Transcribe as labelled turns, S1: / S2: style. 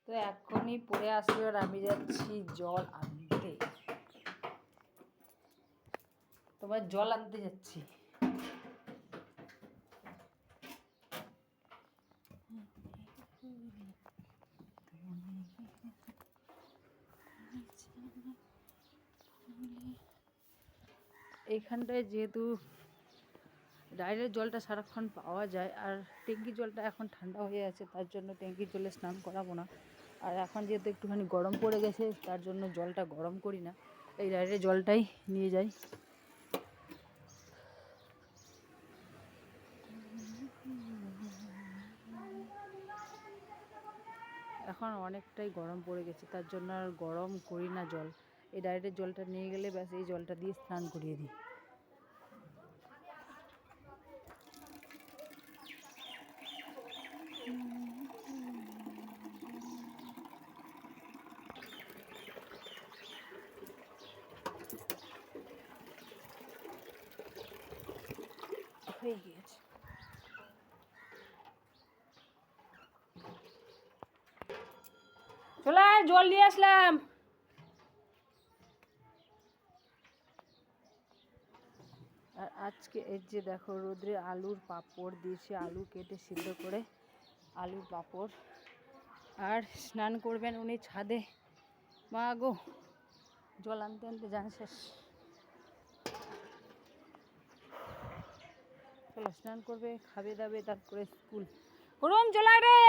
S1: তো এখনই পড়ে আসলো আর আমি যাচ্ছি জল আনতে। তোমার জল আনতে যাচ্ছি। এইখানটায় যেহেতু ডাইরেক্ট জলটা সারাক্ষণ পাওয়া যায়, আর ট্যাঙ্কির জলটা এখন ঠান্ডা হয়ে আছে, তার জন্য ট্যাঙ্কির জলে স্নান করাবো না। আর এখন যেহেতু একটুখানি গরম পড়ে গেছে, তার জন্য জলটা গরম করি না, এই ডাইরেক্ট জলটাই নিয়ে যাই। এখন অনেকটাই গরম পড়ে গেছে, তার জন্য আর গরম করি না জল। এই ডাইরেক্ট জলটা নিয়ে গেলে ব্যাস এই জলটা দিয়ে স্নান করিয়ে দিই। হয়ে গিয়েছে। চলে আয়, জল নিয়ে আসলাম। আর আজকে এই যে দেখো রোদ্রে আলুর পাঁপড় দিয়েছি, আলু কেটে সিদ্ধ করে আলুর পাঁপড়। আর স্নান করবেন উনি ছাদে। মা গো, জল আনতে আনতে যান শেষ। চলো স্নান করবে, খাবে দাবে, তারপরে স্কুল। গরম চলে রে।